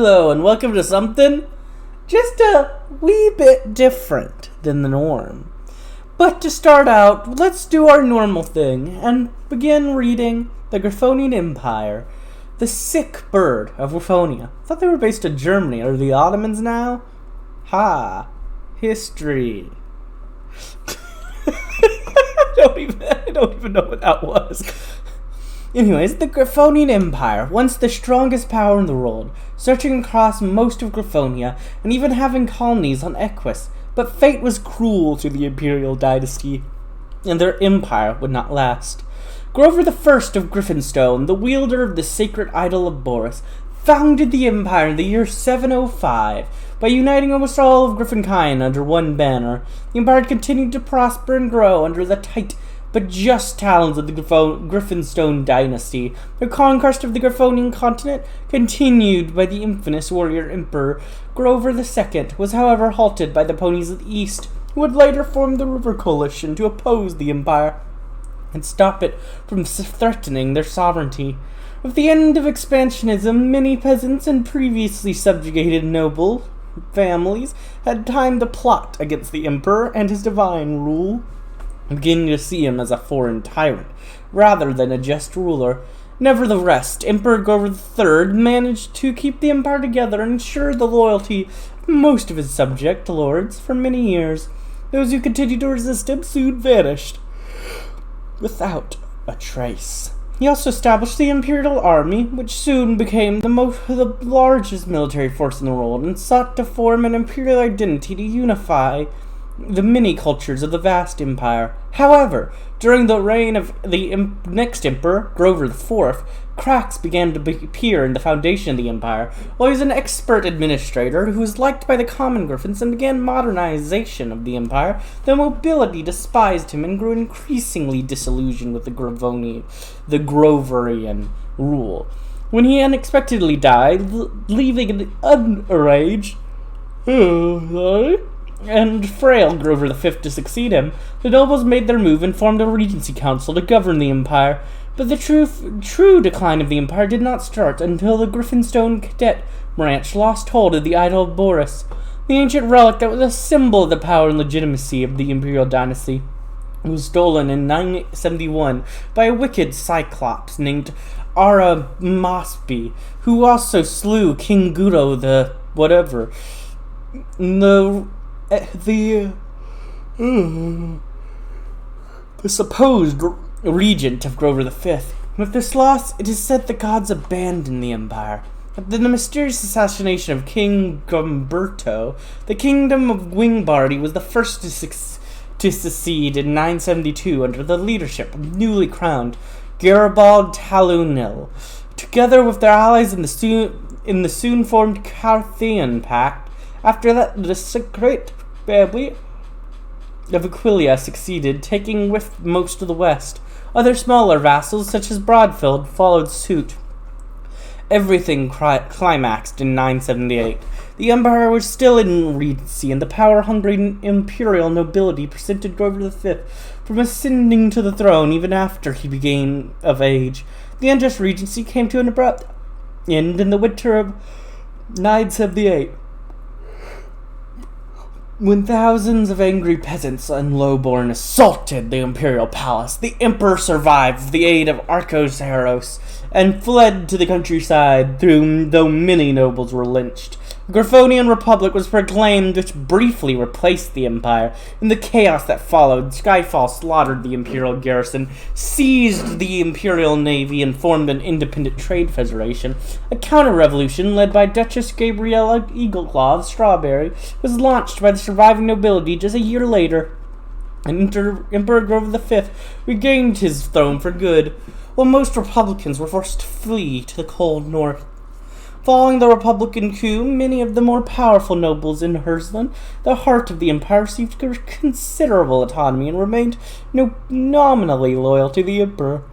Hello, and welcome to something just a wee bit different than the norm. But to start out, let's do our normal thing and begin reading the Griffonian Empire, the sick bird of Griffonia. I thought they were based in Germany. Are the Ottomans now? Ha! History. I don't even know what that was. Anyways, the Griffonian Empire, once the strongest power in the world, searching across most of Griffonia and even having colonies on Equestria, but fate was cruel to the imperial dynasty, and their empire would not last. Grover the First of Griffonstone, the wielder of the sacred idol of Boris, founded the empire in the year 705 by uniting almost all of Griffonkind under one banner. The empire continued to prosper and grow under the tight but just talons of the Griffonstone dynasty. The conquest of the Griffonian continent, continued by the infamous warrior emperor Grover II, was however halted by the ponies of the east, who would later form the River Coalition to oppose the empire and stop it from threatening their sovereignty. With the end of expansionism, many peasants and previously subjugated noble families had time to plot against the emperor and his divine rule, beginning to see him as a foreign tyrant, rather than a just ruler. Nevertheless, Emperor Grover III managed to keep the empire together and ensure the loyalty of most of his subject lords for many years. Those who continued to resist him soon vanished, without a trace. He also established the Imperial Army, which soon became the largest military force in the world, and sought to form an imperial identity to unify the many cultures of the vast empire. However, during the reign of the next emperor, Grover IV, cracks began to appear in the foundation of the empire. While he was an expert administrator who was liked by the common Griffins and began modernization of the empire, the nobility despised him and grew increasingly disillusioned with the Groverian rule. When he unexpectedly died, leaving an underage and frail Grover V to succeed him, the nobles made their move and formed a regency council to govern the empire. But the true decline of the empire did not start until the Griffonstone cadet branch lost hold of the idol of Boris, the ancient relic that was a symbol of the power and legitimacy of the imperial dynasty. It was stolen in 971 by a wicked cyclops named Aramaspi, who also slew King Gudo the whatever. The supposed regent of Grover V. With this loss, it is said the gods abandoned the empire. After the mysterious assassination of King Gumberto, the kingdom of Wingbardi was the first to secede in 972 under the leadership of newly crowned Garibald Talunil. Together with their allies in the soon formed Carthian Pact. After that, the secret family of Aquileia succeeded, taking with most of the west. Other smaller vassals, such as Broadfield, followed suit. Everything climaxed in 978. The empire was still in regency, and the power-hungry imperial nobility prevented Grover V from ascending to the throne even after he became of age. The unjust regency came to an abrupt end in the winter of 978. When thousands of angry peasants and lowborn assaulted the imperial palace, the emperor survived with the aid of Archosaurus and fled to the countryside, though many nobles were lynched. A Griffonian Republic was proclaimed, which briefly replaced the empire. In the chaos that followed, Skyfall slaughtered the imperial garrison, seized the imperial navy, and formed an independent trade federation. A counter-revolution led by Duchess Gabriella Eagleclaw of Strawberry was launched by the surviving nobility just a year later, and Emperor Grover V regained his throne for good, while most Republicans were forced to flee to the cold north. Following the Republican coup, many of the more powerful nobles in Hersland, the heart of the empire, received considerable autonomy and remained nominally loyal to the emperor.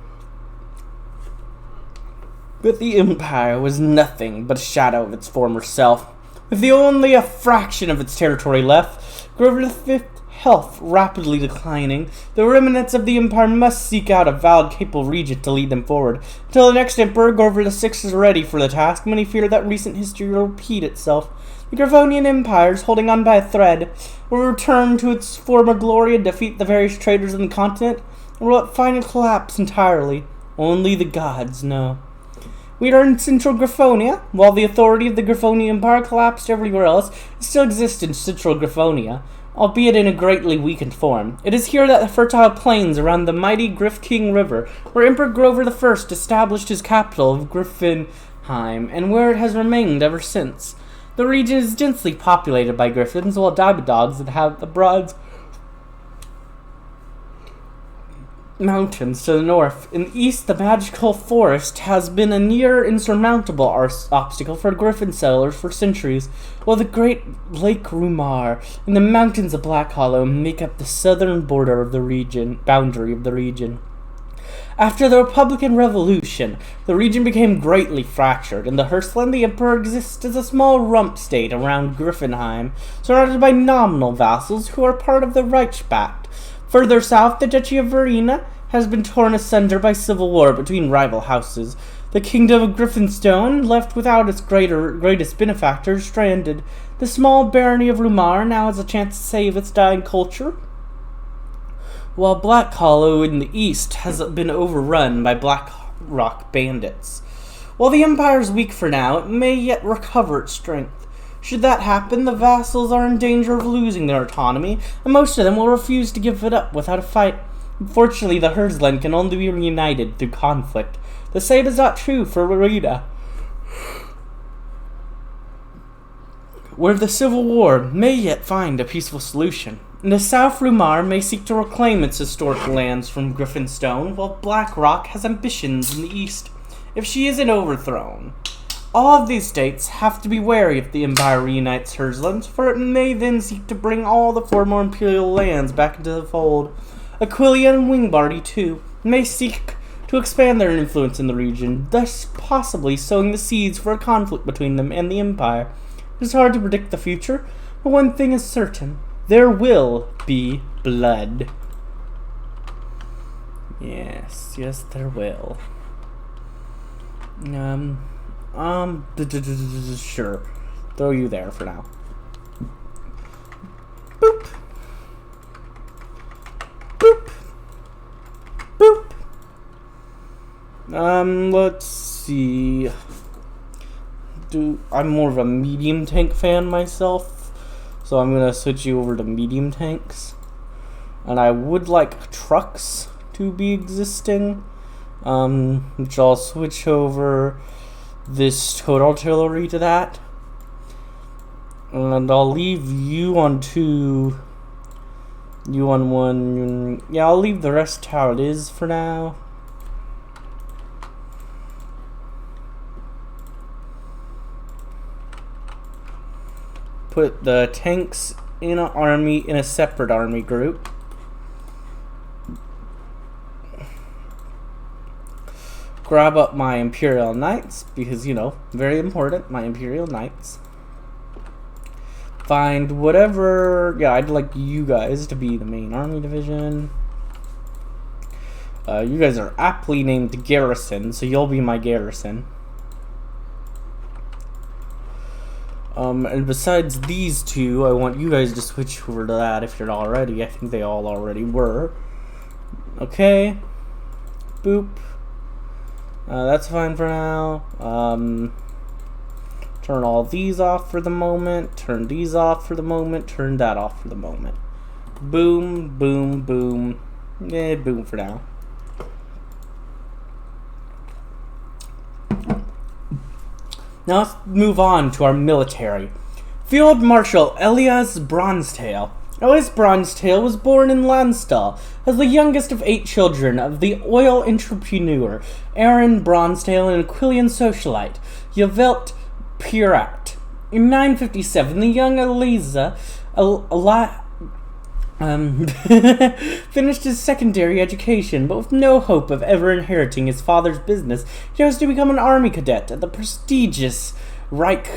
But the empire was nothing but a shadow of its former self. With only a fraction of its territory left, Grover V health rapidly declining, the remnants of the Empire must seek out a valid, capable regent to lead them forward. Until the next Emperor, Grover VI, is ready for the task, many fear that recent history will repeat itself. The Griffonian Empire, holding on by a thread, will return to its former glory and defeat the various traitors on the continent, or will it finally collapse entirely? Only the gods know. We are in central Griffonia. While the authority of the Griffonian Empire collapsed everywhere else, it still exists in central Griffonia, albeit in a greatly weakened form. It is here that the fertile plains around the mighty Griffonkind River, where Emperor Grover I established his capital of Griffonkind, and where it has remained ever since. The region is densely populated by griffins, while dogs that have the broad mountains to the north. In the east, the magical forest has been a near insurmountable obstacle for griffin settlers for centuries, while the great Lake Rumar and the mountains of Black Hollow make up the southern boundary of the region. After the Republican Revolution, the region became greatly fractured. In the Hearthland, the Emperor exists as a small rump state around Griffonheim, surrounded by nominal vassals who are part of the Reichspact. Further south, the Duchy of Verena has been torn asunder by civil war between rival houses. The Kingdom of Griffonstone, left without its greatest benefactor, stranded. The small barony of Rumar now has a chance to save its dying culture, while Black Hollow in the east has been overrun by Black Rock bandits. While the Empire is weak for now, it may yet recover its strength. Should that happen, the vassals are in danger of losing their autonomy, and most of them will refuse to give it up without a fight. Unfortunately, the herdsland can only be reunited through conflict. The same is not true for Verena, where the civil war may yet find a peaceful solution. In the south, Rumar may seek to reclaim its historic lands from Griffonstone, while Black Rock has ambitions in the east. If she isn't overthrown, all of these states have to be wary if the Empire reunites herdslands, for it may then seek to bring all the former imperial lands back into the fold. Aquilia and Wingbardy, too, may seek to expand their influence in the region, thus possibly sowing the seeds for a conflict between them and the Empire. It is hard to predict the future, but one thing is certain. There will be blood. Yes, there will. Sure. Throw you there for now. Boop. Boop. Boop. Let's see. I'm more of a medium tank fan myself, so I'm gonna switch you over to medium tanks. And I would like trucks to be existing, which I'll switch over this total artillery to that, and I'll leave you on 2, you on 1. Yeah, I'll leave the rest how it is for now. Put the tanks in a separate army group. Grab up my Imperial Knights, because, very important, my Imperial Knights. Find whatever, I'd like you guys to be the main army division. You guys are aptly named Garrison, so you'll be my Garrison. And besides these two, I want you guys to switch over to that if you're not already. I think they all already were. Okay. Boop. That's fine for now. Turn all these off for the moment. Turn these off for the moment. Turn that off for the moment. Boom, boom, boom. Boom for now. Now let's move on to our military. Field Marshal Elias Bronzetail. Elias Bronzetail was born in Landstuhl as the youngest of 8 children of the oil entrepreneur Aaron Bronzetail and Aquilian socialite Yvelt Pirat. In 957, the young Eliza finished his secondary education, but with no hope of ever inheriting his father's business, he chose to become an army cadet at the prestigious Reich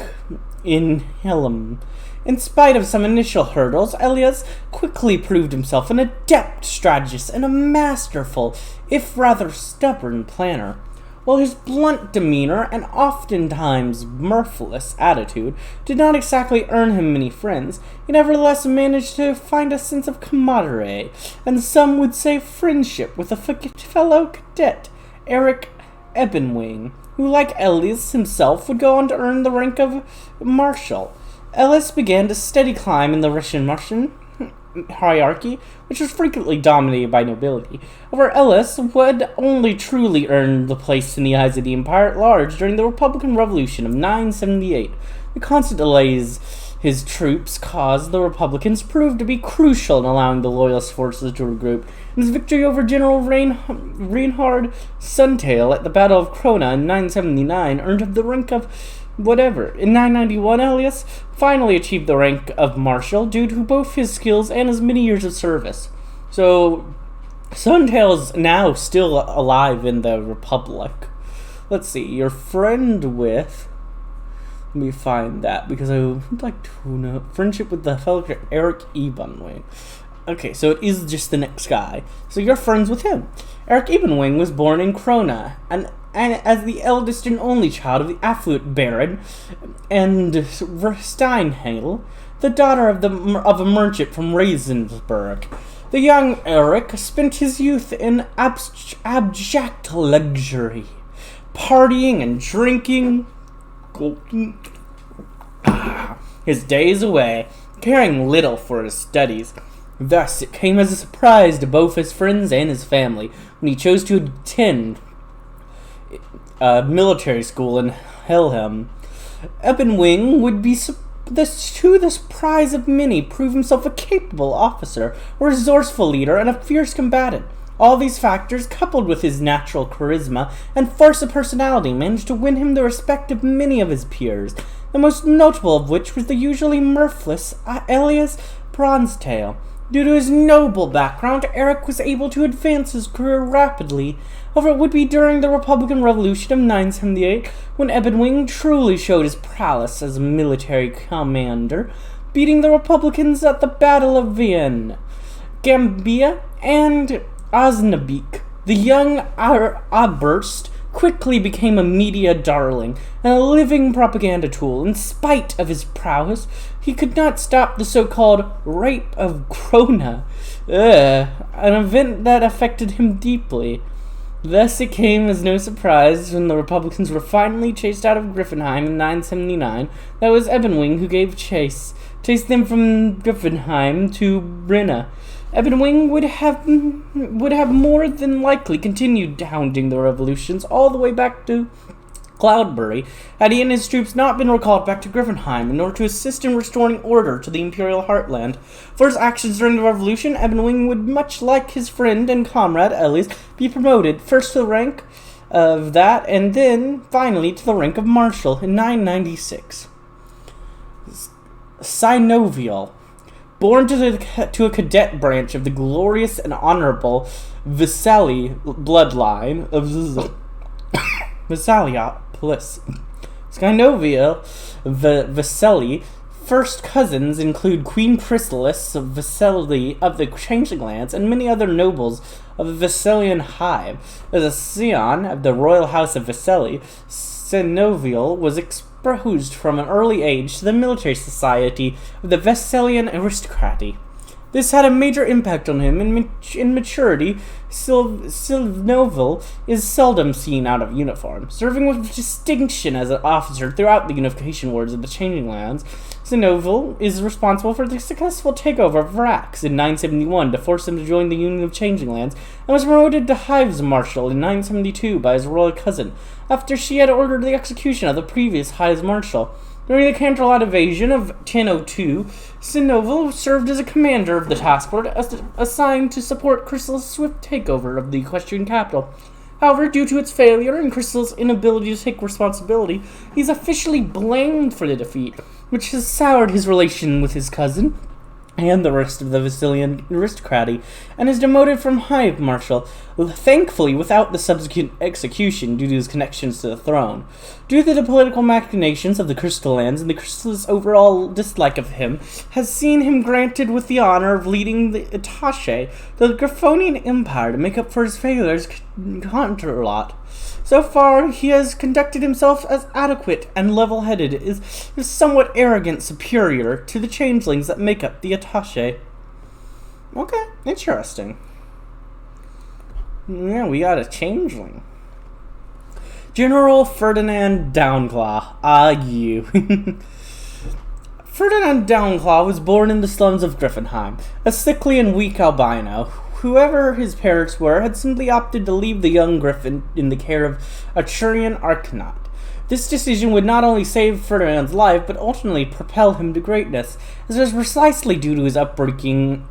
in Helm. In spite of some initial hurdles, Elias quickly proved himself an adept strategist and a masterful, if rather stubborn, planner. While his blunt demeanor and oftentimes mirthless attitude did not exactly earn him many friends, he nevertheless managed to find a sense of camaraderie, and some would say friendship, with a fellow cadet, Eric Ebenwing, who, like Elias himself, would go on to earn the rank of Marshal. Elias began to steady climb in the Russian hierarchy, which was frequently dominated by nobility. However, Elias would only truly earn the place in the eyes of the Empire at large during the Republican Revolution of 978. The constant delays his troops caused the Republicans proved to be crucial in allowing the Loyalist forces to regroup, and his victory over General Reinhard Suntail at the Battle of Krona in 979 earned him the rank of whatever. In 991, Elias finally achieved the rank of Marshal due to both his skills and his many years of service. So, Suntail's now still alive in the Republic. Let's see, your friend with... Let me find that, because I would like to know. Friendship with the fellow Eric Ebenwing. Okay, so it is just the next guy. So you're friends with him. Eric Ebenwing was born in Krona, and as the eldest and only child of the affluent Baron and Steinhale, the daughter of a merchant from Ravensburg. The young Eric spent his youth in abject luxury, partying and drinking his days away, caring little for his studies. Thus, it came as a surprise to both his friends and his family when he chose to attend military school in Helheim. Ebenwing would be, to the surprise of many, prove himself a capable officer, a resourceful leader, and a fierce combatant. All these factors, coupled with his natural charisma and force of personality, managed to win him the respect of many of his peers, the most notable of which was the usually mirthless Elias Bronzetail. Due to his noble background, Eric was able to advance his career rapidly. However, it would be during the Republican Revolution of 978 when Ebenwing truly showed his prowess as a military commander, beating the Republicans at the Battle of Vienne, Gambia, and Osnabrück. The young Oberst quickly became a media darling and a living propaganda tool. In spite of his prowess, he could not stop the so-called Rape of Krona, an event that affected him deeply. Thus it came as no surprise when the Republicans were finally chased out of Griffonheim in 979 that it was Ebenwing who gave chased them from Griffonheim to Brenna. Ebenwing would have more than likely continued hounding the revolutions all the way back to Cloudbury, had he and his troops not been recalled back to Griffonheim in order to assist in restoring order to the imperial heartland. For his actions during the revolution, Ebenwing would, much like his friend and comrade Elias, be promoted first to the rank of that, and then finally to the rank of Marshal in 996. Synovial. Born to a cadet branch of the glorious and honorable Vesali bloodline of Vesaliopolis. Synovial Vesali first cousins include Queen Chrysalis of Vesali of the Changing Lands and many other nobles of the Vesalian hive. As a scion of the royal house of Vesali, Synovial was exposed from an early age to the military society of the Vesalian aristocracy. This had a major impact on him. In maturity, Synovial is seldom seen out of uniform. Serving with distinction as an officer throughout the unification wars of the Changing Lands, Synovial is responsible for the successful takeover of Vrax in 971 to force him to join the Union of Changing Lands, and was promoted to Hives Marshal in 972 by his royal cousin, after she had ordered the execution of the previous Hives Marshal. During the Canterlot invasion of 1002, Synovial served as a commander of the task force assigned to support Crystal's swift takeover of the Equestrian capital. However, due to its failure and Crystal's inability to take responsibility, he's officially blamed for the defeat, which has soured his relation with his cousin. and the rest of the Vasilian aristocracy, and is demoted from High Marshal, thankfully without the subsequent execution due to his connections to the throne. Due to the political machinations of the Crystal Lands and the Crystal's overall dislike of him, has seen him granted with the honor of leading the attaché to the Griffonian Empire to make up for his failures contra lot. So far, he has conducted himself as adequate and level-headed, is somewhat arrogant superior to the changelings that make up the attaché. Okay, interesting. Yeah, we got a changeling. General Ferdinand Downclaw. You. Ferdinand Downclaw was born in the slums of Griffonheim, a sickly and weak albino. Whoever his parents were had simply opted to leave the young Griffin in the care of a Turian Arcanaut. This decision would not only save Ferdinand's life, but ultimately propel him to greatness, as it was precisely due to his upbringing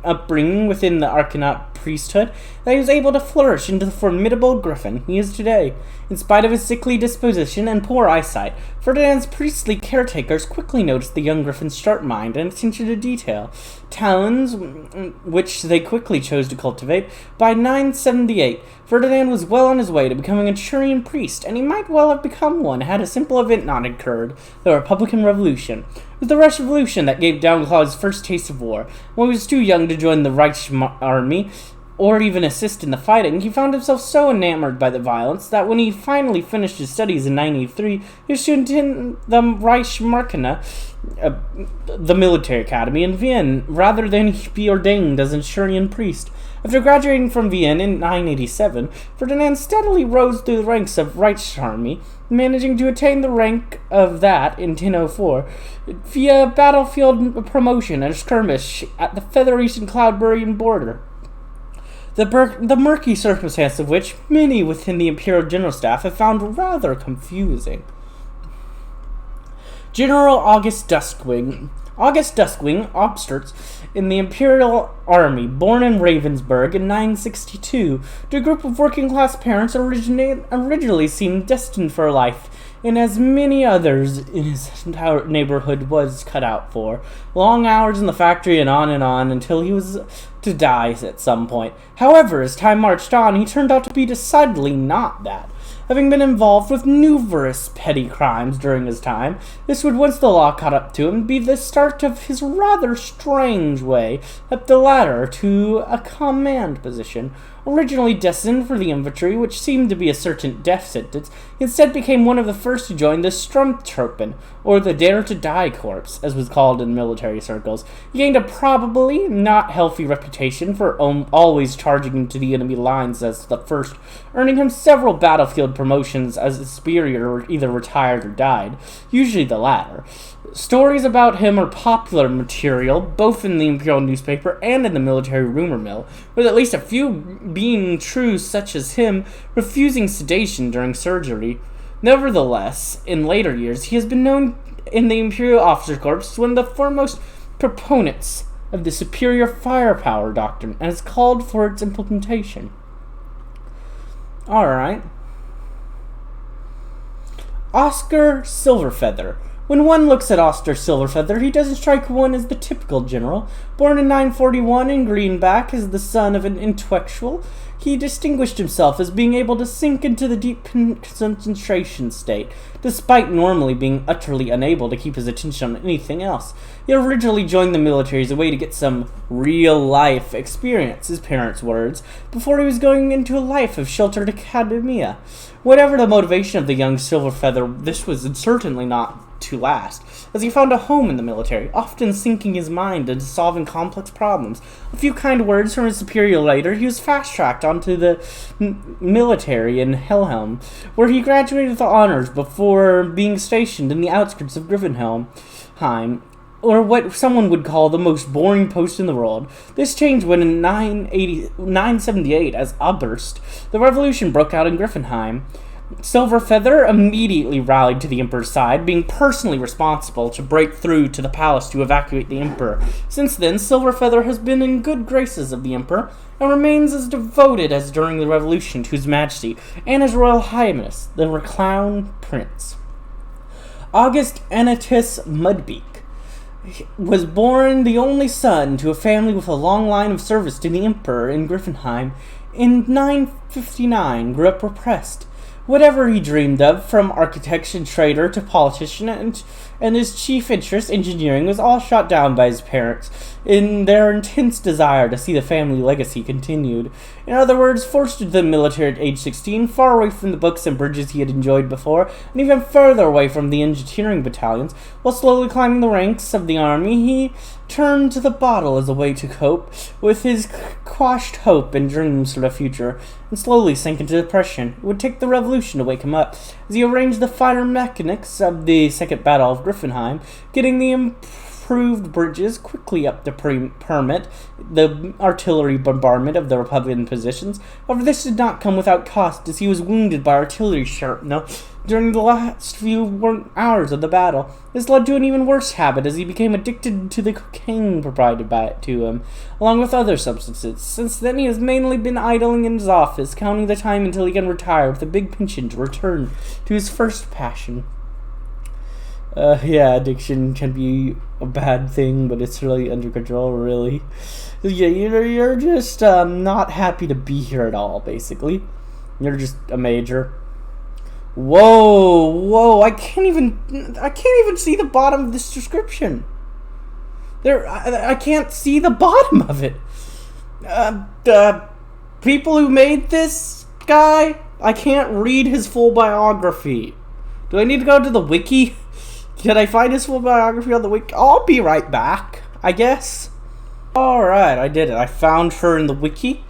within the Arcanaut priesthood that he was able to flourish into the formidable Griffin he is today. In spite of his sickly disposition and poor eyesight, Ferdinand's priestly caretakers quickly noticed the young Griffin's sharp mind and attention to detail, talents which they quickly chose to cultivate. By 978, Ferdinand was well on his way to becoming a Turian priest, and he might well have become one had a simple event not occurred, the Republican Revolution. It was the Russian Revolution that gave Downclaw his first taste of war. When he was too young to join the Reich army, or even assist in the fighting, he found himself so enamored by the violence that when he finally finished his studies in 983, he was student in the Reichsmarine, the military academy in Vienna, rather than be ordained as a Turian priest. After graduating from Vienna in 987, Ferdinand steadily rose through the ranks of Reichsarmy, managing to attain the rank of that in 1004 via battlefield promotion and skirmish at the Federation Cloudburian border. The murky circumstance of which many within the Imperial General Staff have found rather confusing. General August Duskwing, obstetrician in the Imperial Army, born in Ravensburg in 962, to a group of working-class parents originally seemed destined for life, and as many others in his entire neighborhood was cut out for. Long hours in the factory and on until he was to die at some point. However, as time marched on, he turned out to be decidedly not that. Having been involved with numerous petty crimes during his time, this would, once the law caught up to him, be the start of his rather strange way up the ladder to a command position. Originally destined for the infantry, which seemed to be a certain death sentence, he instead became one of the first to join the Sturmtruppen, or the Dare to Die Corps, as was called in military circles. He gained a probably not healthy reputation for always charging into the enemy lines as the first, earning him several battlefield promotions as his superior either retired or died, usually the latter. Stories about him are popular material, both in the Imperial newspaper and in the military rumor mill, with at least a few being true, such as him refusing sedation during surgery. Nevertheless, in later years, he has been known in the Imperial Officer Corps as one of the foremost proponents of the superior firepower doctrine, and has called for its implementation. Alright. Oscar Silverfeather. When one looks at Oscar Silverfeather, he doesn't strike one as the typical general. Born in 941 in Greenback as the son of an intellectual, he distinguished himself as being able to sink into the deep concentration state, despite normally being utterly unable to keep his attention on anything else. He originally joined the military as a way to get some real-life experience, his parents' words, before he was going into a life of sheltered academia. Whatever the motivation of the young Silverfeather, this was certainly not to last, as he found a home in the military, often sinking his mind into solving complex problems. A few kind words from his superior later, he was fast-tracked onto the military in Helhelm, where he graduated with honors before being stationed in the outskirts of Griffenheim, or what someone would call the most boring post in the world. This changed when in 978, as Oberst, the revolution broke out in Griffenheim. Silverfeather immediately rallied to the Emperor's side, being personally responsible to break through to the palace to evacuate the Emperor. Since then, Silverfeather has been in good graces of the Emperor, and remains as devoted as during the Revolution to His Majesty and His Royal Highness, the Crown Prince. August Anitus Mudbeak. was born the only son to a family with a long line of service to the Emperor in Griffonheim. In 959, grew up repressed. Whatever he dreamed of, from architect and trader to politician, and his chief interest, engineering, was all shot down by his parents in their intense desire to see the family legacy continued. In other words, forced to the military at age 16, far away from the books and bridges he had enjoyed before, and even further away from the engineering battalions. While slowly climbing the ranks of the army, he turned to the bottle as a way to cope with his quashed hope and dreams for the future, and slowly sank into depression. It would take the revolution to wake him up, as he arranged the fighter mechanics of the Second Battle of Griffonheim, getting the improved bridges quickly up to permit the artillery bombardment of the Republican positions. However, this did not come without cost, as he was wounded by artillery shrapnel during the last few hours of the battle. This led to an even worse habit, as he became addicted to the cocaine provided by it to him, along with other substances. Since then, he has mainly been idling in his office, counting the time until he can retire with a big pension to return to his first passion. Yeah, addiction can be a bad thing, but it's really under control, really. Yeah, you're just not happy to be here at all, basically. You're just a major. Whoa, I can't even see the bottom of this description. I can't see the bottom of it. The people who made this guy, I can't read his full biography. Do I need to go to the wiki? Can I find his full biography on the wiki? I'll be right back, I guess. Alright, I did it. I found her in the wiki.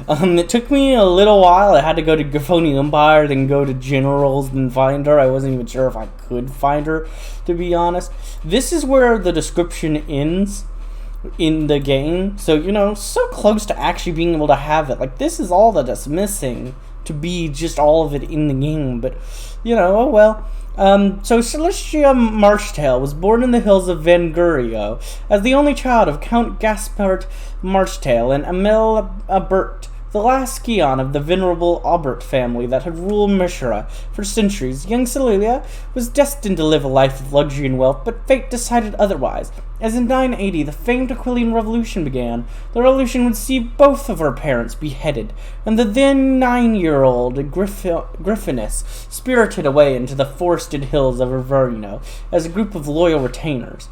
It took me a little while. I had to go to Griffonian Empire, then go to Generals, then find her. I wasn't even sure if I could find her, to be honest. This is where the description ends in the game. So, so close to actually being able to have it. Like, this is all that is missing to be just all of it in the game. But, oh well. So Celestia Marchtail was born in the hills of Vangurio as the only child of Count Gaspard Marchtail and Emil Abert, the last scion of the venerable Aubert family that had ruled Mishra for centuries. Young Cecilia was destined to live a life of luxury and wealth, but fate decided otherwise. As in 980, the famed Aquilian Revolution began. The revolution would see both of her parents beheaded, and the then 9-year-old Griffiness spirited away into the forested hills of Riverino as a group of loyal retainers.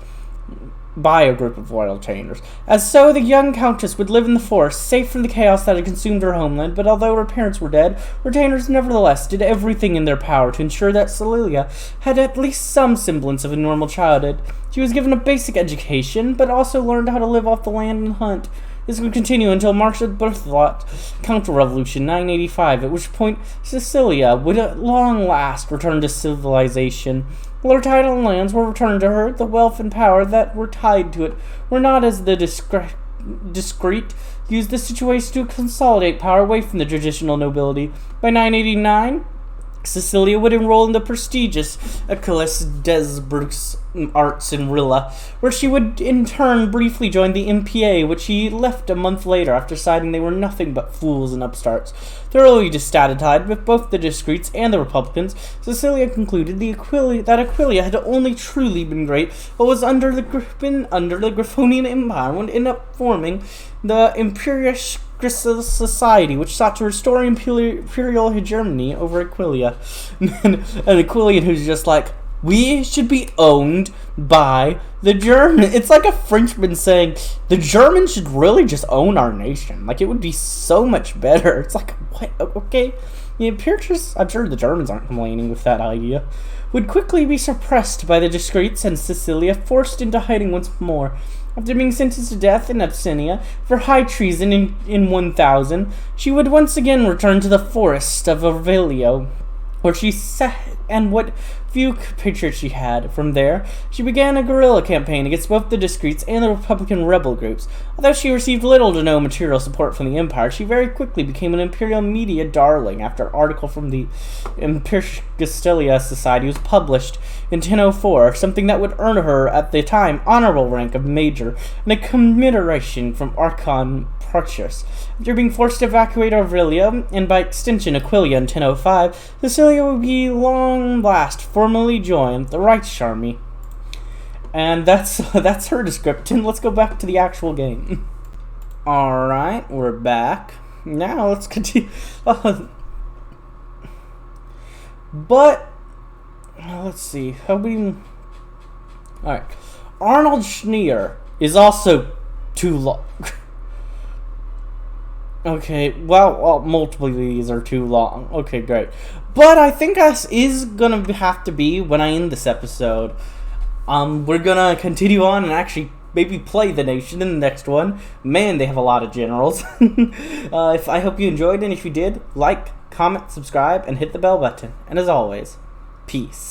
As so, the young countess would live in the forest, safe from the chaos that had consumed her homeland, but although her parents were dead, retainers nevertheless did everything in their power to ensure that Cecilia had at least some semblance of a normal childhood. She was given a basic education, but also learned how to live off the land and hunt. This would continue until Marsh's birthright counter-revolution 985, at which point Cecilia would at long last return to civilization. While her title and lands were returned to her, the wealth and power that were tied to it were not as the discreet used the situation to consolidate power away from the traditional nobility. By 989, Cecilia would enroll in the prestigious Achilles Desbrooks Arts in Rilla, where she would in turn briefly join the MPA, which she left a month later after deciding they were nothing but fools and upstarts. Thoroughly dissatisfied with both the discreets and the Republicans, Cecilia concluded that Aquilia had only truly been great but was under the Griffonian Empire, and would end up forming the Imperious Society, which sought to restore imperial hegemony over Aquilia. And Aquilian who's just like, we should be owned by the Germans. It's like a Frenchman saying, the Germans should really just own our nation. Like, it would be so much better. It's like, what? Okay. The Imperious, I'm sure the Germans aren't complaining with that idea, would quickly be suppressed by the discreets, and Cecilia forced into hiding once more. After being sentenced to death in Abyssinia for high treason in 1000, she would once again return to the forest of Aurelio, where she sat, and what few pictures she had. From there, she began a guerrilla campaign against both the discreets and the Republican rebel groups. Although she received little to no material support from the Empire, she very quickly became an imperial media darling after an article from the Imperial Society was published in 1004, something that would earn her, at the time, honorable rank of major and a commiseration from Archon Purchase. After being forced to evacuate Aurelio, and by extension Aquilia in 1005, Cecilia would be long last formally join the Reichsarmee. And that's her description. Let's go back to the actual game. Alright, we're back. Now let's continue. But let's see. Alright. Arnold Schneer is also too long. Okay, well, multiple of these are too long. Okay, great. But I think us is gonna have to be, when I end this episode, we're gonna continue on and actually maybe play the nation in the next one. Man, they have a lot of generals. I hope you enjoyed, and if you did, like, comment, subscribe, and hit the bell button. And as always, peace.